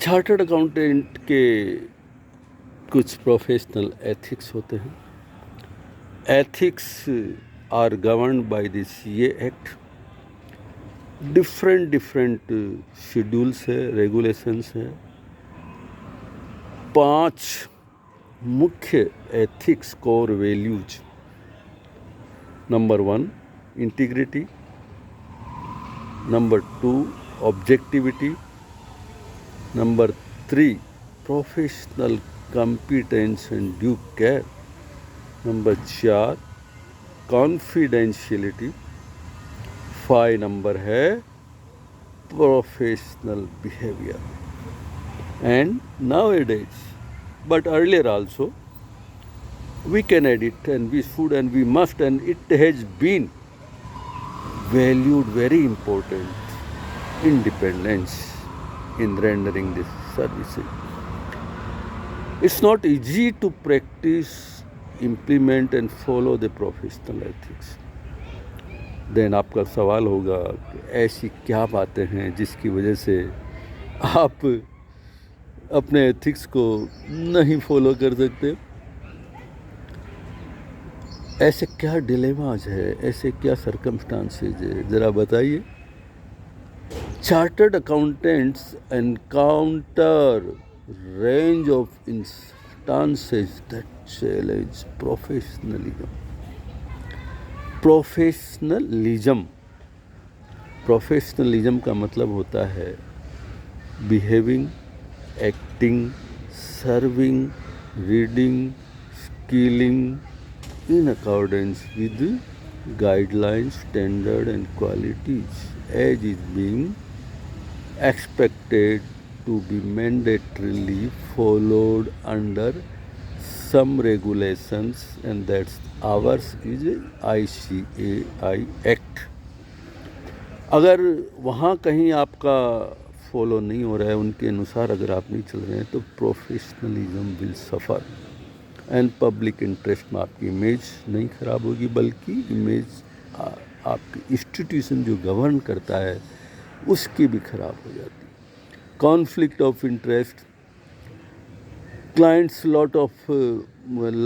Chartered accountant के कुछ professional ethics होते हैं. Ethics are governed by the CA act. Different schedules है, रेगुलेशंस है. 5 मुख्य ethics core values. Number 1 integrity, number 2 objectivity, number 3 professional competence and due care, number 4 confidentiality, 5 number है professional behaviour. And nowadays, but earlier also, we can add it, and we should and we must, and it has been valued very important, independence in rendering this services. It's not easy to practice, implement and follow the professional ethics. Then आपका सवाल होगा कि ऐसी क्या बातें हैं जिसकी वजह से आप अपने एथिक्स को नहीं फॉलो कर सकते. ऐसे क्या डिलेमाज है, ऐसे क्या सर्कमस्टांसेज है, ज़रा बताइए. Chartered accountants encounter range of instances that challenge professionalism. Professionalism का मतलब होता है behaving, acting, serving, reading, skilling in accordance with guidelines, standard and qualities as is being expected to be mandatorily followed under some regulations, and that's ours is ICAI Act. अगर वहाँ कहीं आपका follow नहीं हो रहा है, उनके अनुसार अगर आप नहीं चल रहे हैं, तो professionalism will suffer and public interest में आपकी इमेज नहीं खराब होगी, बल्कि इमेज आपकी इंस्टीट्यूशन जो गवर्न करता है उसकी भी खराब हो जाती है. Conflict of interest, clients lot of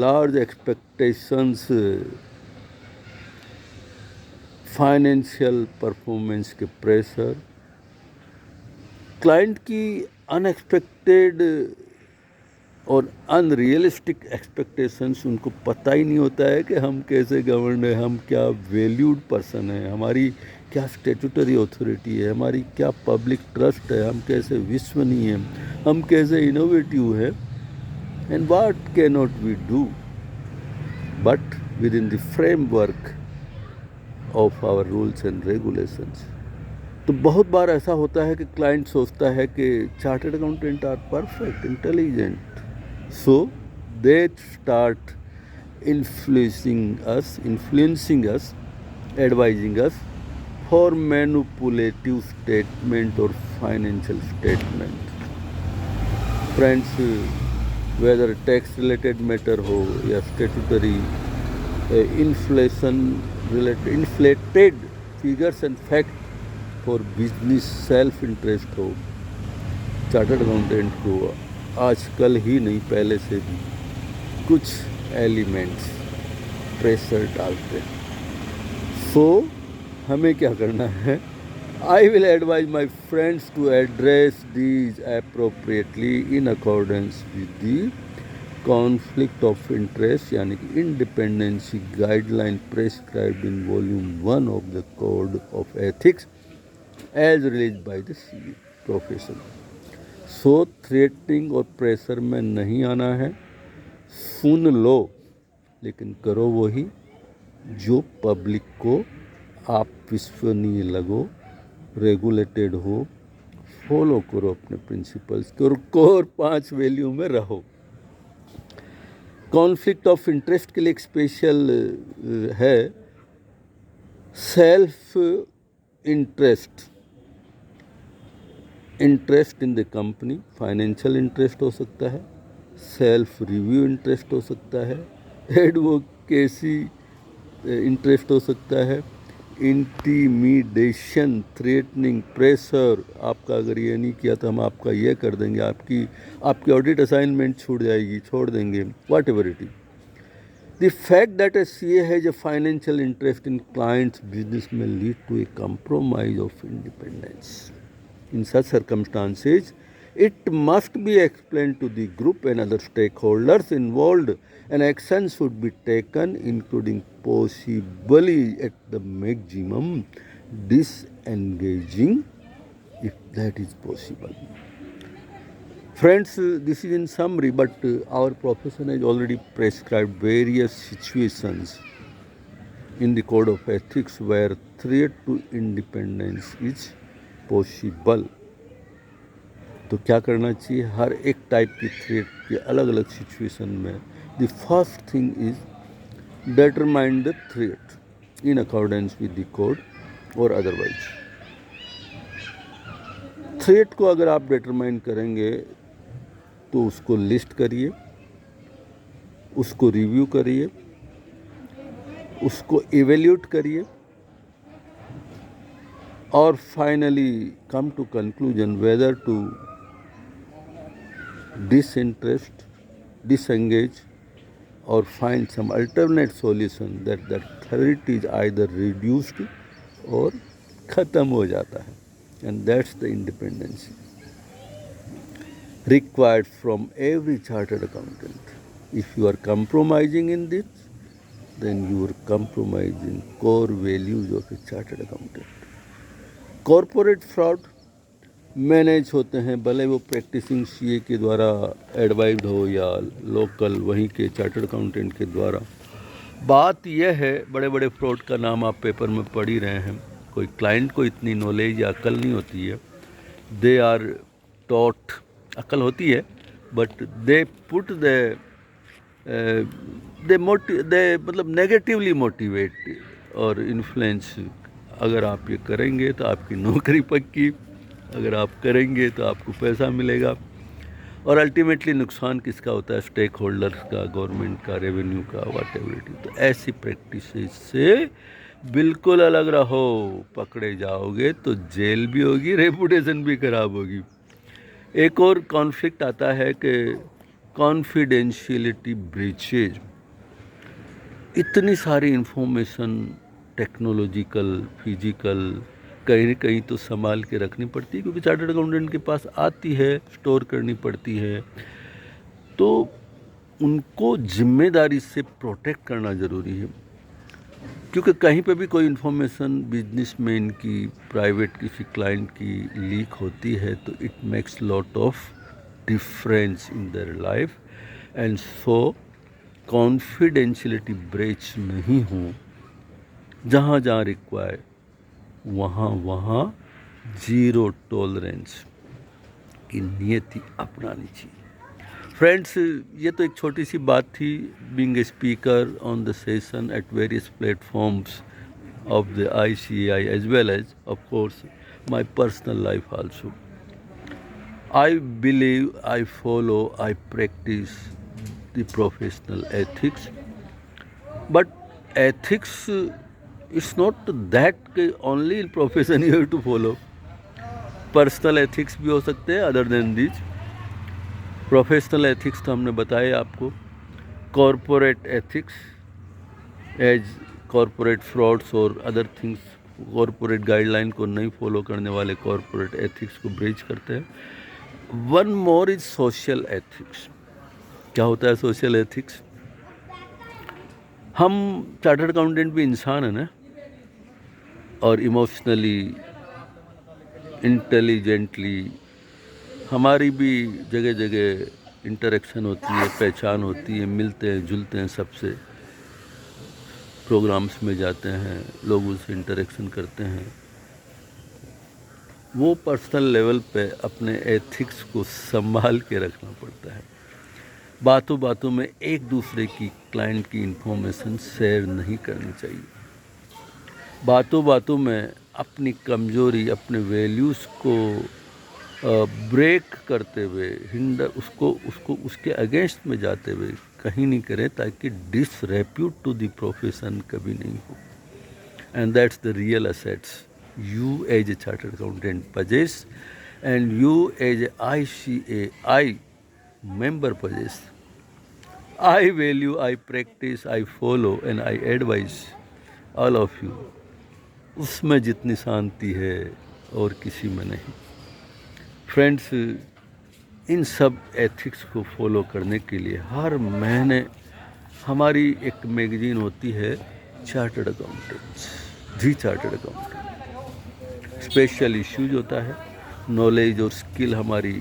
large expectations, financial performance के प्रेशर, क्लाइंट की अनएक्सपेक्टेड और अनरियलिस्टिक एक्सपेक्टेशंस. उनको पता ही नहीं होता है कि हम कैसे गवर्न है, हम क्या वैल्यूड पर्सन है, हमारी क्या स्टेटूटरी अथॉरिटी है, हमारी क्या पब्लिक ट्रस्ट है, हम कैसे विश्वसनीय हैं, हम कैसे इनोवेटिव हैं. And what can not we do but within the framework of our rules and regulations. तो बहुत बार ऐसा होता है कि क्लाइंट सोचता है कि chartered accountant are perfect, intelligent, so they start influencing us, advising us for manipulative statement or financial statement. Friends, whether tax related matter हो या statutory inflation related inflated figures and fact for business self interest हो, chartered accountant को आजकल ही नहीं पहले से भी कुछ एलिमेंट्स प्रेशर डालते हैं. सो हमें क्या करना है? I will advise my friends to address these appropriately in accordance with the conflict of interest यानी कि independency guideline prescribed in volume 1 of the Code of Ethics as released by the CA profession. So threatening और pressure में नहीं आना है. सुन लो लेकिन करो वही जो पब्लिक को आप विश्वसनीय लगो, रेगुलेटेड हो, फॉलो करो अपने प्रिंसिपल्स के और कोर 5 वैल्यू में रहो. कॉन्फ्लिक्ट ऑफ इंटरेस्ट के लिए एक स्पेशल है self interest. Interest in the company, financial interest हो सकता है, सेल्फ रिव्यू इंटरेस्ट हो सकता है, एडवोकेसी इंटरेस्ट हो सकता है, इंटीमिडेशन, थ्रेटनिंग, प्रेशर, आपका अगर ये नहीं किया तो हम आपका ये कर देंगे, आपकी ऑडिट असाइनमेंट छूट जाएगी, छोड़ देंगे, what ever it is. The fact that a CA has a financial interest in client's business may lead to a compromise of independence. In such circumstances, it must be explained to the group and other stakeholders involved, and action should be taken, including possibly at the maximum disengaging if that is possible. Friends, this is in summary, but our profession has already prescribed various situations in the code of ethics where threat to independence is possible. तो क्या करना चाहिए? हर एक type की threat के अलग अलग situation में the first thing is determine the threat in accordance with the code और अदरवाइज. थ्रेट को अगर आप डिटरमाइन करेंगे तो उसको लिस्ट करिए, उसको रिव्यू करिए, उसको इवेल्यूट करिए और finally come to conclusion whether to disinterest, disengage और find some alternate solution that the threat is either reduced और ख़त्म हो जाता है. And that's the independency required from every chartered accountant. If you are compromising in this, then you are compromising core values of a chartered accountant. Corporate fraud manage होते हैं, भले वो practising CA के द्वारा एडवाइज हो या local वहीं के चार्टर्ड अकाउंटेंट के द्वारा. बात यह है, बड़े बड़े फ्रॉड का नाम आप पेपर में पढ़ ही रहे हैं. कोई क्लाइंट को इतनी नॉलेज या अकल नहीं होती है. दे आर टॉट, अकल होती है, बट दे पुट दे मतलब नेगेटिवली मोटिवेट और इन्फ्लुएंस. अगर आप ये करेंगे तो आपकी नौकरी पक्की, अगर आप करेंगे तो आपको पैसा मिलेगा, और अल्टीमेटली नुकसान किसका होता है? स्टेक होल्डर्स का, गवर्नमेंट का, रेवेन्यू का, वाट एवर इट इज. तो ऐसी प्रैक्टिस से बिल्कुल अलग रहो. पकड़े जाओगे तो जेल भी होगी, रेपुटेशन भी खराब होगी. एक और कॉन्फ्लिक्ट आता है कि कॉन्फिडेंशियलिटी ब्रीचेज. इतनी सारी इंफॉर्मेशन टेक्नोलॉजिकल, फिजिकल, कहीं न कहीं तो संभाल के रखनी पड़ती है, क्योंकि चार्टर्ड अकाउंटेंट के पास आती है, स्टोर करनी पड़ती है. तो उनको जिम्मेदारी से प्रोटेक्ट करना ज़रूरी है, क्योंकि कहीं पे भी कोई इन्फॉर्मेशन बिजनेसमैन की, प्राइवेट किसी क्लाइंट की लीक होती है तो it makes lot of difference in their life. And so confidentiality breach नहीं हो. जहाँ जहाँ रिक्वायर वहाँ ज़ीरो टॉलरेंस की नीयति अपनानी चाहिए. फ्रेंड्स, ये तो एक छोटी सी बात थी, being a speaker on the session at various platforms of the ICAI as well as of course my personal life also. I believe, I follow, I practise the professional ethics, but ethics it's not that only in profession you have to follow. Personal ethics भी हो सकते हैं other than this. Professional ethics तो हमने बताया आपको. Corporate ethics as corporate frauds और other things, corporate guideline को नहीं फॉलो करने वाले कॉरपोरेट एथिक्स को ब्रीच करते हैं. One more is social ethics. क्या होता है सोशल एथिक्स? हम चार्टर्ड अकाउंटेंट भी इंसान है ना, और इमोशनली, इंटेलिजेंटली हमारी भी जगह जगह इंटरेक्शन होती है, पहचान होती है, मिलते हैं जुलते हैं, सबसे प्रोग्राम्स में जाते हैं, लोगों से इंटरेक्शन करते हैं. वो पर्सनल लेवल पे अपने एथिक्स को संभाल के रखना पड़ता है. बातों बातों में एक दूसरे की, क्लाइंट की इंफॉर्मेशन शेयर नहीं करनी चाहिए. बातों बातों में अपनी कमजोरी, अपने वैल्यूज़ को ब्रेक करते हुए, हिंडर उसको उसके अगेंस्ट में जाते हुए कहीं नहीं करें, ताकि डिसरेप्यूट टू द प्रोफेशन कभी नहीं हो. and that's the real assets you as a chartered accountant possess, and you as a ICAI member possess. I value, I practice, I follow, and I advise all of you. उसमें जितनी शांति है और किसी में नहीं। फ्रेंड्स, इन सब ethics को follow करने के लिए हर महीने हमारी एक मैगजीन होती है चार्टर्ड अकाउंटेंट्स, दी चार्टर्ड अकाउंटेंट। स्पेशल इश्यूज होता है, नॉलेज और स्किल हमारी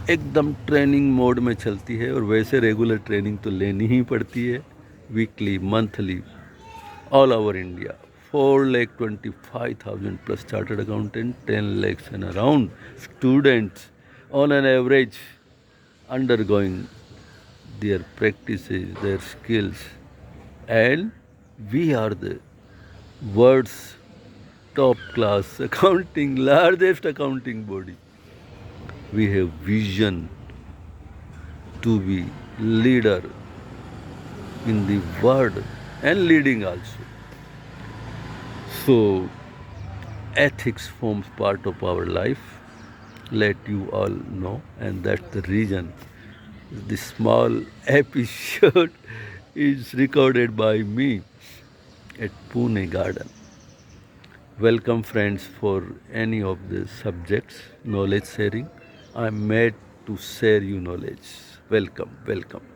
एकदम ट्रेनिंग मोड में चलती है, और वैसे रेगुलर ट्रेनिंग तो लेनी ही पड़ती है, weekly, monthly, all over India. 4,25,000 plus chartered accountant, 10 lakhs and around students on an average undergoing their practices, their skills, and we are the world's top class accounting, largest accounting body. We have vision to be leader in the world and leading also. So ethics forms part of our life, let you all know, and that's the reason this small episode is recorded by me at Pune Garden. Welcome friends for any of the subjects, knowledge sharing. I'm made to share you knowledge. Welcome, welcome.